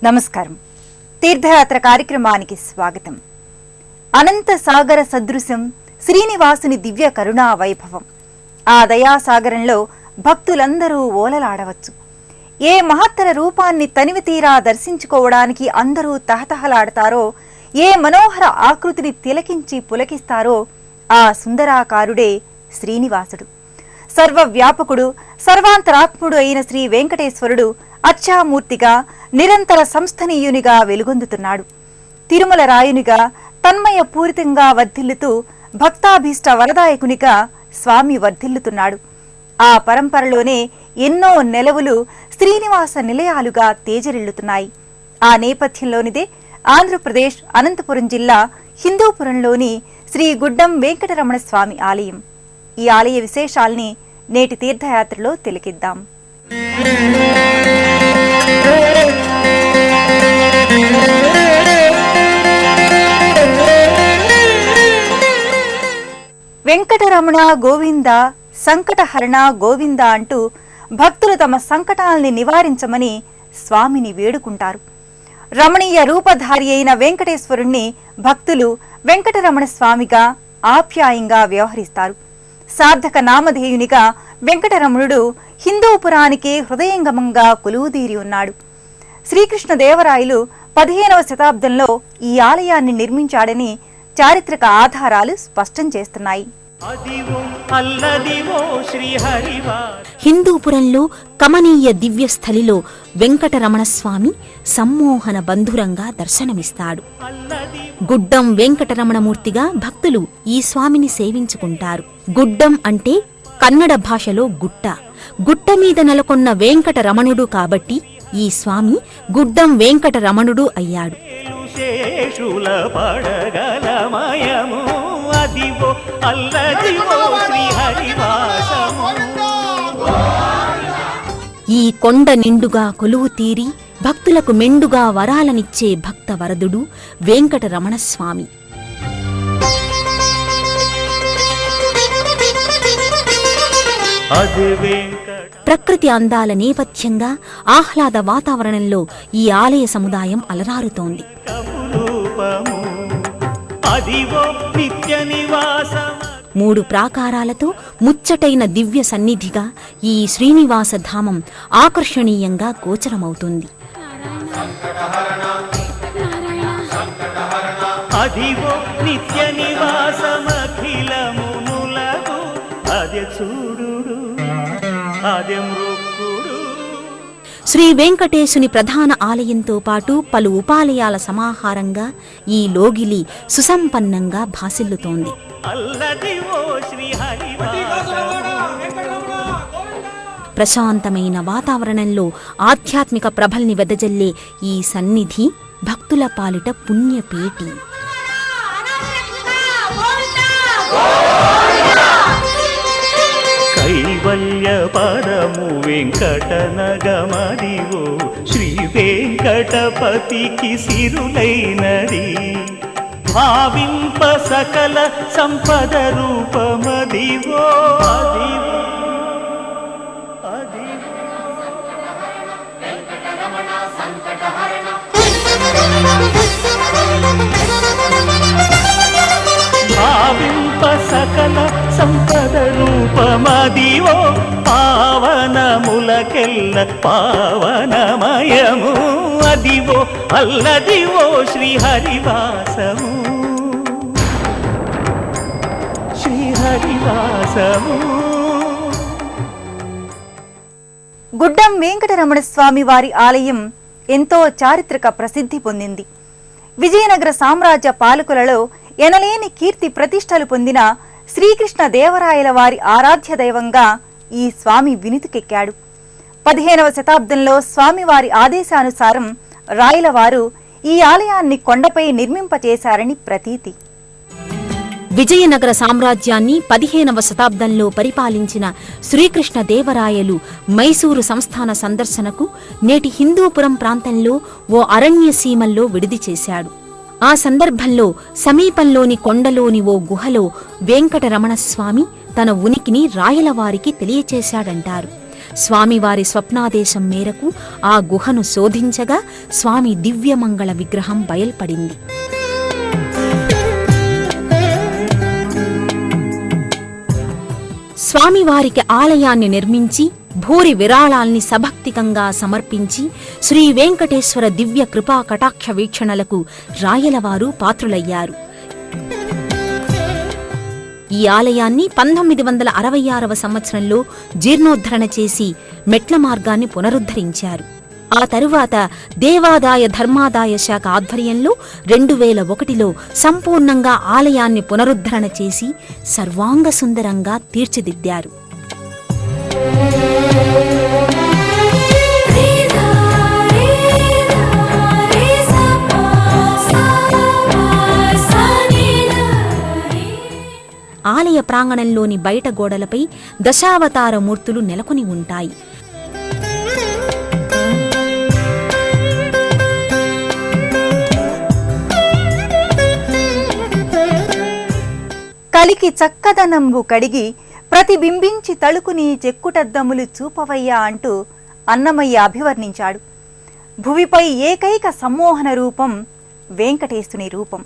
నమస్కారం. తీర్థయాత్ర కార్యక్రమానికి స్వాగతం. అనంత సాగర సదృశం శ్రీనివాసుని దివ్య కరుణా వైభవం. ఆ దయాసాగరంలో భక్తులందరూ ఓలలాడవచ్చు. ఏ మహత్తర రూపాన్ని తనివి తీరా దర్శించుకోవడానికి అందరూ తహతహలాడతారో, ఏ మనోహర ఆకృతిని తిలకించి పులకిస్తారో ఆ సుందరాకారుడే శ్రీనివాసుడు. సర్వవ్యాపకుడు, సర్వాంతరాత్ముడు అయిన శ్రీ వెంకటేశ్వరుడు అచ్చామూర్తిగా, నిరంతర సంస్థనీయునిగా వెలుగొందుతున్నాడు. తిరుమల రాయునిగా తన్మయ పూరితంగా వర్ధిల్లుతూ భక్తాభీష్ట వరదాయకునిగా స్వామి వర్ధిల్లుతున్నాడు. ఆ పరంపరలోనే ఎన్నో నెలవులు శ్రీనివాస నిలయాలుగా తేజరిల్లుతున్నాయి. ఆ నేపథ్యంలోనిదే ఆంధ్రప్రదేశ్ అనంతపురం జిల్లా హిందూపురంలోని శ్రీ గుడ్డం వెంకటరమణ స్వామి ఆలయం. ఈ ఆలయ విశేషాల్ని నేటి తీర్థయాత్రలో తిలకిద్దాం. వెంకటరమణ గోవింద, సంకటహరణ గోవింద అంటూ భక్తులు తమ సంకటాల్ని నివారించమని స్వామిని వేడుకుంటారు. రమణీయ రూపధారి అయిన వెంకటేశ్వరుణ్ణి భక్తులు వెంకటరమణ స్వామిగా ఆప్యాయంగా వ్యవహరిస్తారు. సార్థక నామధేయునిగా వెంకటరమణుడు హిందూపురానికి హృదయంగమంగా కొలువుదీరి ఉన్నాడు. శ్రీకృష్ణదేవరాయలు 15వ శతాబ్దంలో ఈ ఆలయాన్ని నిర్మించాడని చారిత్రక ఆధారాలు స్పష్టం చేస్తున్నాయి. హిందూపురంలో కమనీయ దివ్యస్థలిలో వెంకటరమణస్వామి సమ్మోహన బంధురంగా దర్శనమిస్తాడు. గుడ్డం వెంకటరమణమూర్తిగా భక్తులు ఈ స్వామిని సేవించుకుంటారు. గుడ్డం అంటే కన్నడ భాషలో గుట్ట. గుట్ట మీద నెలకొన్న వెంకటరమణుడు కాబట్టి ఈ స్వామి గుడ్డం వెంకటరమణుడు అయ్యాడు. ఈ కొండ నిండుగా కొలువు తీరి భక్తులకు మెండుగా వరాలనిచ్చే భక్త వరదుడు వెంకటరమణస్వామి. ప్రకృతి అందాల నేపథ్యంగా ఆహ్లాద వాతావరణంలో ఈ ఆలయ సముదాయం అలరారుతోంది. 3 ప్రాకారాలతో ముచ్చటైన దివ్య సన్నిధిగా ఈ శ్రీనివాస ధామం ఆకర్షణీయంగా గోచరమవుతుంది. శ్రీ వెంకటేశుని ప్రధాన ఆలయంతో పాటు పలు ఉపాలయాల సమాహారంగా ఈ లోగిలి సుసంపన్నంగా భాసిల్లుతోంది. ప్రశాంతమైన వాతావరణంలో ఆధ్యాత్మిక ప్రభల్ని వెదజల్లే ఈ సన్నిధి భక్తుల పాలిట పుణ్యపేటి. కైవల్య పరము వెంకటనగమదివో శ్రీ వెంకటపతికి సిరులైనది. భావింప సకల సంపద రూపమదివో అదివో భావింప సకల సంపద రూపమదివో పావనములకెల్ల పావనమయము అదివో అల్లదివో శ్రీహరివాసము శ్రీహరివాసము. గుడ్డం వెంకటరమణ స్వామి వారి ఆలయం ఎంతో చారిత్రక ప్రసిద్ధి పొందింది. విజయనగర సామ్రాజ్య పాలకులలో ఎనలేని కీర్తి ప్రతిష్టలు పొందిన శ్రీకృష్ణ దేవరాయల వారి ఆరాధ్య దైవంగా ఈ స్వామి వినుతికెక్కాడు. 15వ శతాబ్దంలో స్వామివారి ఆదేశానుసారం రాయలవారు ఈ ఆలయాన్ని కొండపై నిర్మింపచేశారని ప్రతీతి. విజయనగర సామ్రాజ్యాన్ని 15వ శతాబ్దంలో పరిపాలించిన శ్రీకృష్ణ దేవరాయలు మైసూరు సంస్థాన సందర్శనకు నేటి హిందూపురం ప్రాంతంలో ఓ అరణ్య సీమల్లో విడిది చేశాడు. ఆ సందర్భంలో సమీపంలోని కొండలోని ఓ గుహలో వెంకటరమణస్వామి తన ఉనికిని రాయలవారికి తెలియచేశాడంటారు. స్వామివారి స్వప్నాదేశం మేరకు ఆ గుహను శోధించగా స్వామి దివ్యమంగళ విగ్రహం బయల్పడింది. స్వామివారికి ఆలయాన్ని నిర్మించి భూరి విరాళాల్ని సభక్తికంగా సమర్పించి శ్రీ వెంకటేశ్వర దివ్య కృపా కటాక్ష వీక్షణలకు రాయలవారు పాత్రులయ్యారు. ఈ ఆలయాన్ని 1966వ సంవత్సరంలో జీర్ణోద్ధరణ చేసి మెట్ల మార్గాన్ని పునరుద్ధరించారు. ఆ తరువాత దేవాదాయ ధర్మాదాయ శాఖ ఆధ్వర్యంలో 2001లో సంపూర్ణంగా ఆలయాన్ని పునరుద్ధరణ చేసి సర్వాంగ సుందరంగా తీర్చిదిద్దారు. ఆలయ ప్రాంగణంలోని బయట గోడలపై దశావతార మూర్తులు నెలకొని ఉంటాయి. కలికి చక్కదనంబు కడిగి ప్రతిబింబించి తళుకుని చెక్కుటద్దములు చూపవయ్యా అంటూ అన్నమయ్య అభివర్ణించాడు. భువిపై ఏకైక సమ్మోహన రూపం వెంకటేశుని రూపం.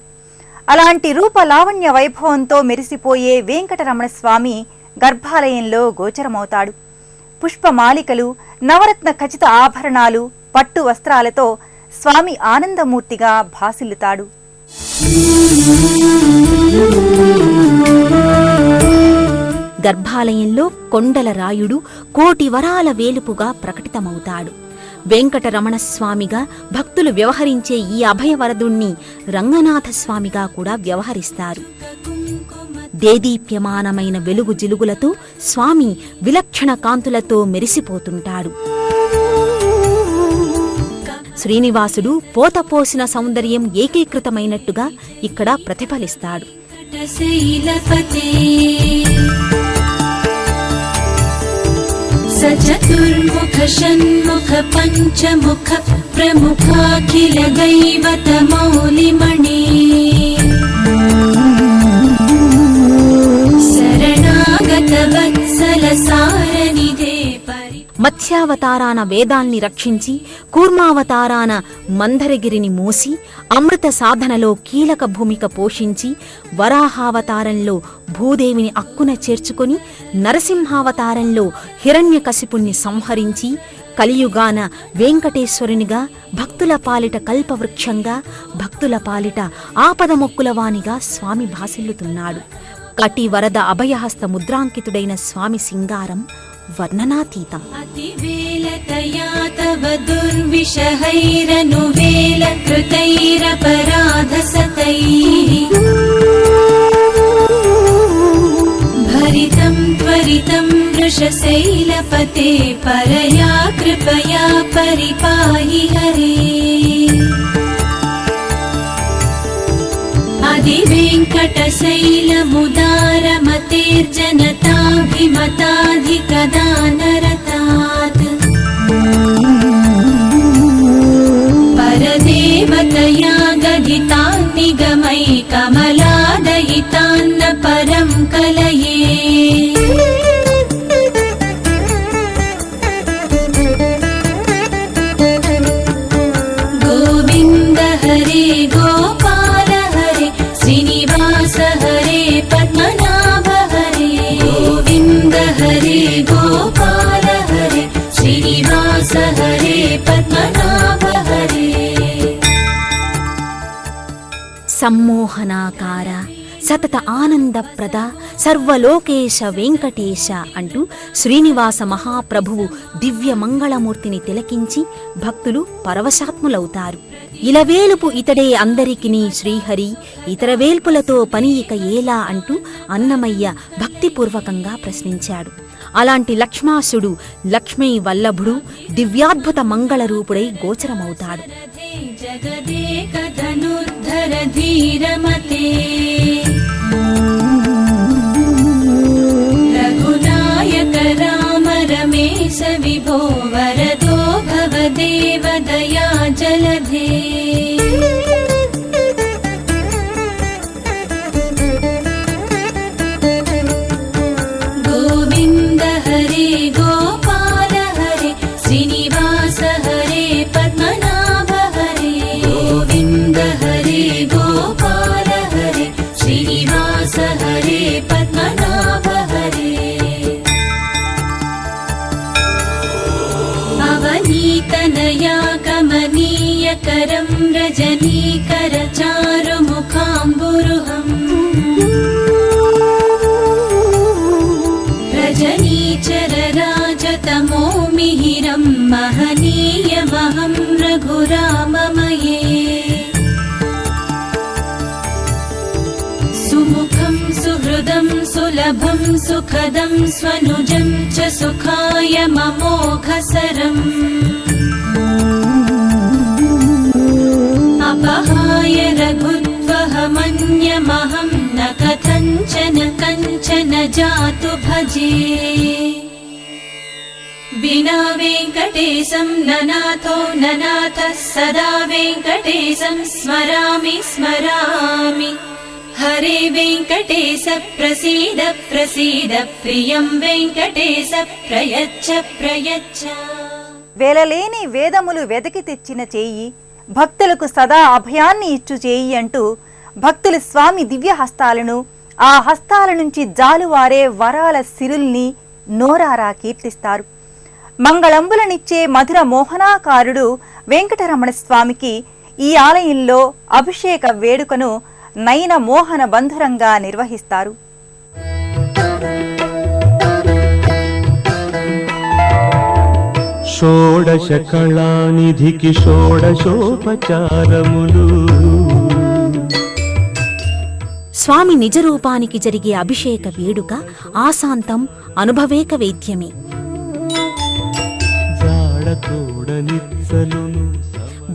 అలాంటి రూప లావణ్య వైభవంతో మెరిసిపోయే వెంకటరమణ స్వామి గర్భాలయంలో గోచరమవుతాడు. పుష్పమాలికలు, నవరత్న ఖచిత ఆభరణాలు, పట్టు వస్త్రాలతో స్వామి ఆనందమూర్తిగా భాసిల్లుతాడు. గర్భాలయంలో కొండల రాయుడు కోటి వరాల వేలుపుగా ప్రకటితమవుతాడు. వెంకటరమణస్వామిగా భక్తులు వ్యవహరించే ఈ అభయవరదుణ్ణి రంగనాథస్వామిగా కూడా వ్యవహరిస్తారు. దేదీప్యమానమైన వెలుగు జిలుగులతో స్వామి విలక్షణ కాంతులతో మెరిసిపోతుంటాడు. శ్రీనివాసుడు పోతపోసిన సౌందర్యం ఏకీకృతమైనట్టుగా ఇక్కడ ప్రతిఫలిస్తాడు. చతుర్ముఖ షణ్ముఖ పంచముఖ ప్రముఖాఖిల దైవత మౌలిమణి శరణాగత వత్సల సారనిధే. మత్స్యావతారాన వేదాల్ని రక్షించి కూర్మావతారాన మందరగిరిని మోసి అమృత సాధనలో కీలక భూమిక పోషించి వరాహావతారంలో భూదేవిని అక్కున చేర్చుకొని నరసింహావతారంలో హిరణ్యకశిపుణ్ణి సంహరించి కలియుగాన వెంకటేశ్వరునిగా భక్తుల పాలిట కల్పవృక్షంగా భక్తుల పాలిట ఆపదమొక్కులవానిగా స్వామి భాసిల్లుతున్నాడు. కటి వరద అభయహస్త ముద్రాంకితుడైన స్వామి సింగారం వర్ణనాతీతం. అతివేలతయా తవ దుర్విషహైరనువేల కృతైరపరాధసతైః భరితం త్వరితం వృషశైలపతే పరయా కృపయా పరిపాహి హరే. అధివేంకటశైలముదారమతేర్జనతాభిమతాధికదానరతాత్ పరదేవతయా గదితాన్నిగమై కమలాదయితాన్న పరం కలయే. గోవింద హరే గోపాల హరే శ్రీనివాస హరే పద్మనాభ హరే. గోవింద హరే గోపాల హరే శ్రీనివాస హరే పద్మనాభ హరే. సమ్మోహనాకార సతత ఆనందప్రద సర్వలోకేశ వెంకటేశ అంటూ శ్రీనివాస మహాప్రభువు దివ్య మంగళమూర్తిని తిలకించి భక్తులు పరవశాత్ములవుతారు. ఇలవేలుపు ఇతడే అందరికిని శ్రీహరి ఇతర వేల్పులతో పని ఇక ఏలా అంటూ అన్నమయ్య భక్తిపూర్వకంగా ప్రశ్నించాడు. అలాంటి లక్ష్మాసుడు లక్ష్మీ వల్లభుడు దివ్యాద్భుత మంగళరూపుడై గోచరమవుతాడు. జగదేకధనుర్ధర ధీరమతే రఘునాయక రామ రమేశ విభో వరదో భవదేవ దయా జలధే. గోవింద హరే గోపాల तनया कमनीयकरं रजनीकरचारुमुखाम्बुरुहम् रजनीचरराजतमो मिहिरं महनीयमहं रघुराममये सुमुखं सुहृदं सुलभं सुखदं स्वनुजं च सुखाय ममोघसरम् अपहाय रघुत्वहमन्यमहं न कथञ्चन जातु भजे विना वेङ्कटेशं ननाथो ननाथः सदा वेङ्कटेशं स्मरामि स्मरामि हरे वेङ्कटेश प्रसीद प्रसीद प्रियं वेङ्कटेश प्रयच्छ प्रयच्छ వేలలేని వేదములు వెదకి తెచ్చిన చేయి భక్తులకు సదా అభయాన్ని ఇచ్చు చేయి అంటూ భక్తులు స్వామి దివ్య హస్తాలను ఆ హస్తాల నుంచి జాలువారే వరాల సిరుల్ని నోరారా కీర్తిస్తారు. మంగళంబులనిచ్చే మధుర మోహనాకారుడు వెంకటరమణ స్వామికి ఈ ఆలయంలో అభిషేక వేడుకను నయన మోహన బంధురంగా నిర్వహిస్తారు. షోడశ కళానిధికి షోడశోపచారములు. స్వామి నిజరూపానికి జరిగే అభిషేక వేడుక ఆశాంతం అనుభవేక వేద్యమే.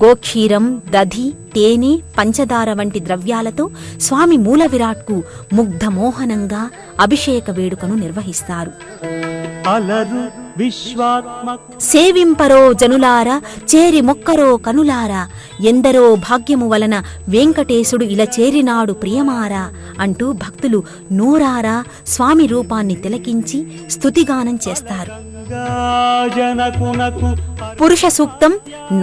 గోక్షీరం, దధి, తేనె, పంచదార వంటి ద్రవ్యాలతో స్వామి మూల విరాట్కు ముగ్ధమోహనంగా అభిషేక వేడుకను నిర్వహిస్తారు. సేవింపరో జనులార చేరి మొక్కరో కనులారా ఎందరో భాగ్యము వలన వెంకటేశుడు ఇలా చేరినాడు ప్రియమారా అంటూ భక్తులు నోరారా స్వామి రూపాన్ని తిలకించి స్తుతిగానం చేస్తారు. పురుష సూక్తం,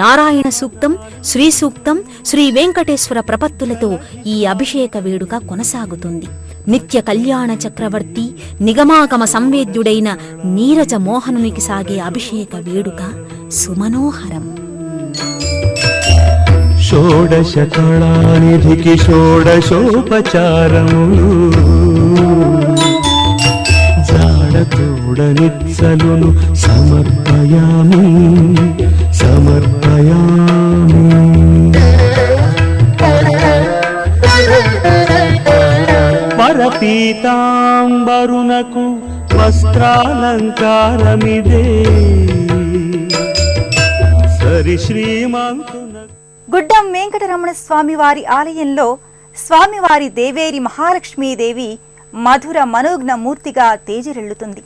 నారాయణ సూక్తం, శ్రీ సూక్తం, శ్రీ వెంకటేశ్వర ప్రపత్తులతో ఈ అభిషేక వేడుక కొనసాగుతుంది. నిత్య కళ్యాణ చక్రవర్తి నిగమాగమ సంవేద్యుడైన నీరజ మోహనునికి సాగే అభిషేక వేడుక సుమనోహరం. షోడశ కళానిధికి షోడశోపచారములు జాడతోడనిత్సలును సమర్పయామి సమర్పయామి. వరపీతాంబరునకు వస్త్రాలంకారమిదే సరి శ్రీమంతున. గుడ్డం వెంకటరమణ స్వామివారి ఆలయంలో స్వామివారి దేవేరి మహాలక్ష్మీదేవి మధుర మనోజ్ఞ మూర్తిగా తేజరిల్లుతుంది.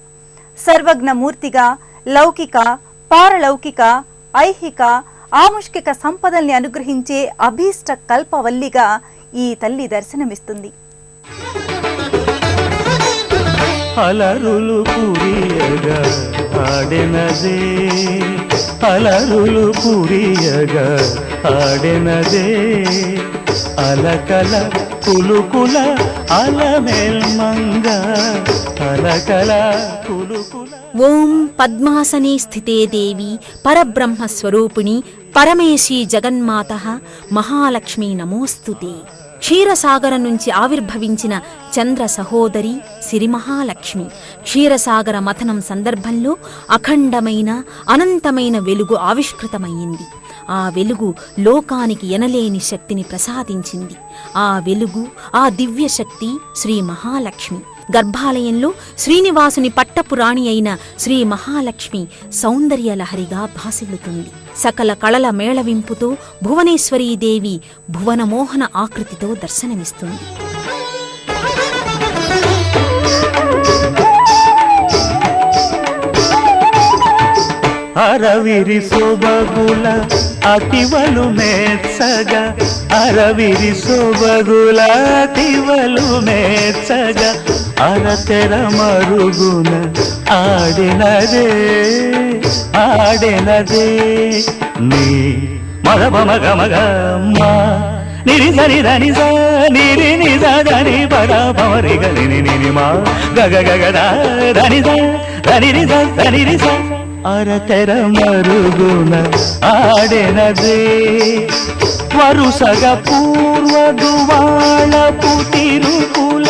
సర్వజ్ఞ మూర్తిగా లౌకిక, పారలౌకిక, ఐహిక, ఆముష్కిక సంపదల్ని అనుగ్రహించే అభీష్ట కల్పవల్లిగా ఈ తల్లి దర్శనమిస్తుంది. అలరులు కురియగా ఆడెనదే అలరులు కురియగా ఆడెనదే అలకల కులుకుల అలమేల్మంగ అలకల కులుకుల. ఓం పద్మాసనే స్థితే దేవి పరబ్రహ్మ స్వరూపిణి పరమేశీ జగన్మాతః మహాలక్ష్మీ నమోస్తుతే. క్షీరసాగరం నుంచి ఆవిర్భవించిన చంద్ర సహోదరి సిరిమహాలక్ష్మి క్షీరసాగర మథనం సందర్భంలో అఖండమైన అనంతమైన వెలుగు ఆవిష్కృతమయ్యింది. ఆ వెలుగు లోకానికి ఎనలేని శక్తిని ప్రసాదించింది. ఆ వెలుగు, ఆ దివ్య శక్తి శ్రీ మహాలక్ష్మి. గర్భాలయంలో శ్రీనివాసుని పట్టపు రాణి అయిన శ్రీ మహాలక్ష్మి సౌందర్యలహరిగా భాసిల్లుతుంది. సకల కళల మేళవింపుతో భువనేశ్వరీదేవి భువనమోహన ఆకృతితో దర్శనమిస్తుంది. అరవిరి సొబగుల అతివలు మెచ్చగా అరవిరి సొబగుల అతివలు మెచ్చగా అరతెర మరుగున ఆడినదే ఆడినదే నీ మగ మగ మగ నిరి సరి దని స నిరి నిజ దని పద పమరి గని నిని మా గగ గగ దని స దని ని స దని ని స అరతెర మరుగున ఆడెనదే వరుసగ పూర్వదువాళపు తిరుపుల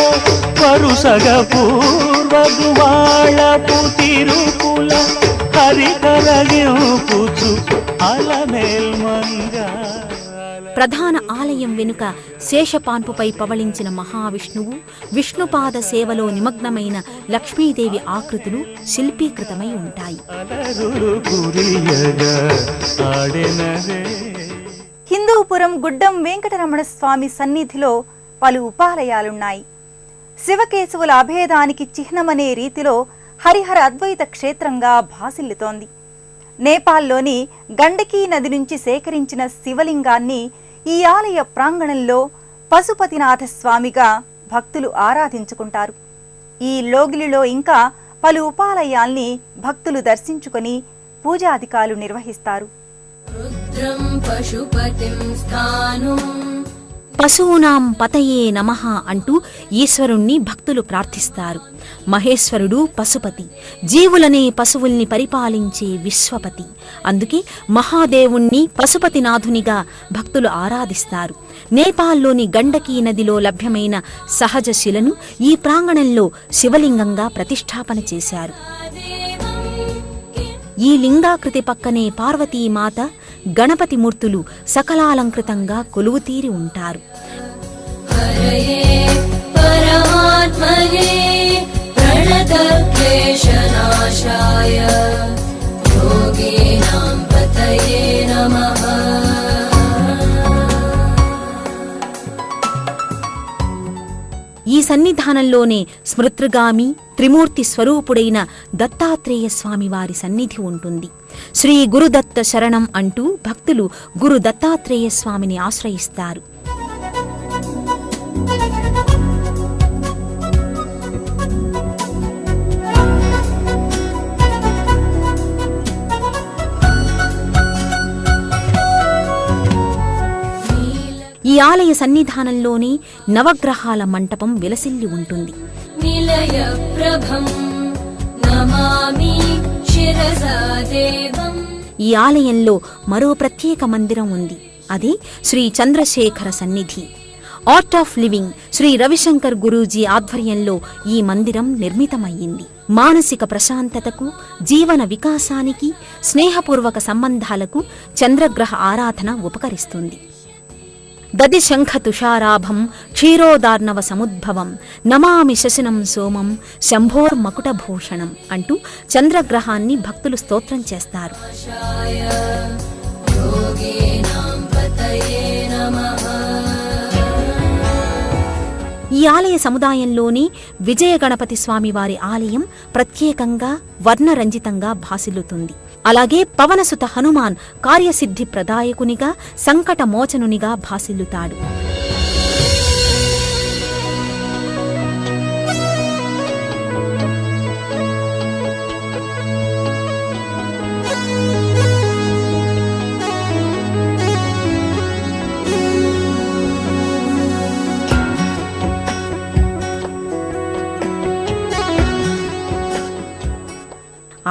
వరుసగ పూర్వదువాళపు తిరుపుల హరికరగింపుచు అలమేల్మంగా. ప్రధాన ఆలయం వెనుక శేషపాన్పుపై పవళించిన మహావిష్ణువు, విష్ణుపాద సేవలో నిమగ్నమైన లక్ష్మీదేవి ఆకృతులు శిల్పీకృతమై ఉంటాయి. హిందూపురం గుడ్డం వెంకటరమణ స్వామి సన్నిధిలో పలు ఉపాలయాలున్నాయి. శివకేశవుల అభేదానికి చిహ్నమనే రీతిలో హరిహర అద్వైత క్షేత్రంగా భాసిల్లుతోంది. నేపాల్లోని గండకీ నది నుంచి సేకరించిన శివలింగాన్ని ఈ ఆలయ ప్రాంగణంలో పశుపతినాథ స్వామిగా భక్తులు ఆరాధించుకుంటారు. ఈ లోగిలిలో ఇంకా పలు ఉపాలయాల్ని భక్తులు దర్శించుకొని పూజాధికాలు నిర్వహిస్తారు. పశూనాం పతయే నమః అంటూ ఈశ్వరుణ్ణి భక్తులు ప్రార్థిస్తారు. మహేశ్వరుడు పశుపతి, జీవులనే పశువుల్ని పరిపాలించే విశ్వపతి. అందుకే మహాదేవుణ్ణి పశుపతినాథునిగా భక్తులు ఆరాధిస్తారు. నేపాల్లోని గండకీ నదిలో లభ్యమైన సహజ శిలను ఈ ప్రాంగణంలో శివలింగంగా ప్రతిష్ఠాపన చేశారు. ఈ లింగాకృతి పక్కనే పార్వతీమాత, గణపతి మూర్తులు సకలాలంకృతంగా కొలువుతీరి ఉంటారు. ఈ సన్నిధానంలోనే స్మృతృగామి త్రిమూర్తి స్వరూపుడైన దత్తాత్రేయ స్వామివారి సన్నిధి ఉంటుంది. శ్రీ గురుదత్త శరణం అంటూ భక్తులు గురు దత్తాత్రేయ స్వామిని ఆశ్రయిస్తారు. ఈ ఆలయ సన్నిధానంలోనే నవగ్రహాల మంటపం విలసిల్లి ఉంటుంది. ఈ ఆలయంలో మరో ప్రత్యేక మందిరం ఉంది. అది శ్రీ చంద్రశేఖర సన్నిధి. Art of living Shri Ravishankar Guruji ఆధ్వర్యంలో ఈ మందిరం నిర్మితమయ్యింది. మానసిక ప్రశాంతతకు, జీవన వికాసానికి, స్నేహపూర్వక సంబంధాలకు చంద్రగ్రహ ఆరాధన ఉపకరిస్తుంది. దదిశంఖ తుషారాభం క్షీరోదార్ణవ సముద్భవం నమామి శశనం సోమం శంభోర్మకుటభూషణం అంటూ చంద్రగ్రహాన్ని భక్తులు స్తోత్రం చేస్తారు. ఈ ఆలయ సముదాయంలోని విజయ గణపతి స్వామివారి ఆలయం ప్రత్యేకంగా వర్ణరంజితంగా భాసిల్లుతుంది. అలాగే పవనసుత హనుమాన్ కార్యసిద్ధి ప్రదాయకునిగా, సంకట మోచనునిగా భాసిల్లుతాడు.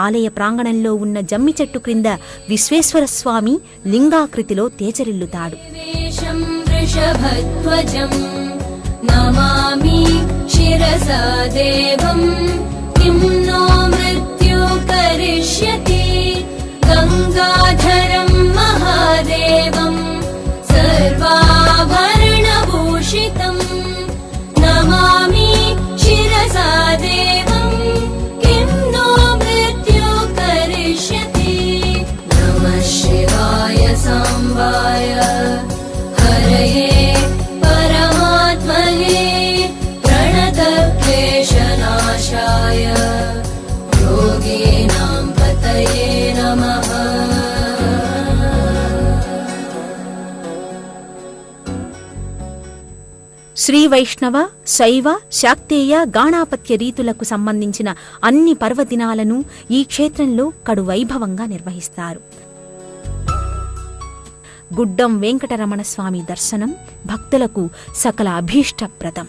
ఆలయ ప్రాంగణంలో ఉన్న జమ్మి చెట్టు క్రింద విశ్వేశ్వర స్వామి లింగాకృతిలో తేజరిల్లుతాడు. శ్రీ వైష్ణవ, శైవ, శాక్తేయ, గాణాపత్య రీతులకు సంబంధించిన అన్ని పర్వదినాలను ఈ క్షేత్రంలో కడు వైభవంగా నిర్వహిస్తారు. గుడ్డం వెంకటరమణ స్వామి దర్శనం భక్తులకు సకల అభీష్టప్రదం.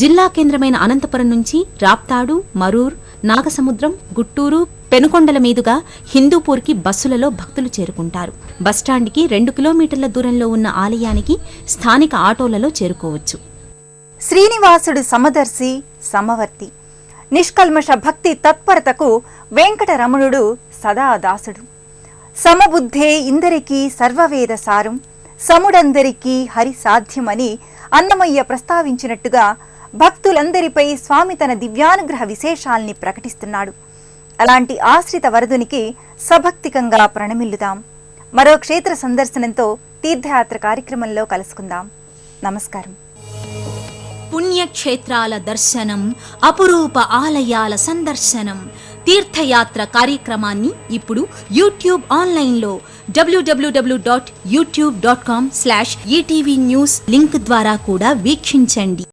జిల్లా కేంద్రమైన అనంతపురం నుంచి రాప్తాడు, మరూర్, నాగసముద్రం, గుట్టూరు, పెనుకొండల మీదుగా హిందూపూర్కి బస్సులలో భక్తులు చేరుకుంటారు. బస్టాండ్కి 2 కిలోమీటర్ల దూరంలో ఉన్న ఆలయానికి స్థానిక ఆటోలలో చేరుకోవచ్చు. శ్రీనివాసుడు సమదర్శి, సమవర్తి. నిష్కల్మష భక్తి తత్పరతకు వెంకటరమణుడు సదా దాసుడు. సమబుద్ధే ఇందరికీ సర్వవేద సారం, సముడందరికీ హరి సాధ్యమని అన్నమయ్య ప్రస్తావించినట్టుగా భక్తులందరిపై స్వామి తన దివ్యానుగ్రహ విశేషాల్ని ప్రకటిస్తున్నాడు. అలాంటి ఆశ్రిత వరదునికి సభక్తికంగా ప్రణమిల్లుదాం. మరో క్షేత్ర సందర్శనంతో తీర్థయాత్ర కార్యక్రమంలో కలుసుకుందాం. నమస్కారం. పుణ్యక్షేత్రాల దర్శనం, అపురూప ఆలయాల సందర్శనం, తీర్థయాత్ర కార్యక్రమాన్ని ఇప్పుడు యూట్యూబ్ ఆన్లైన్లో www.youtube.com/ETV News లింక్ ద్వారా కూడా వీక్షించండి.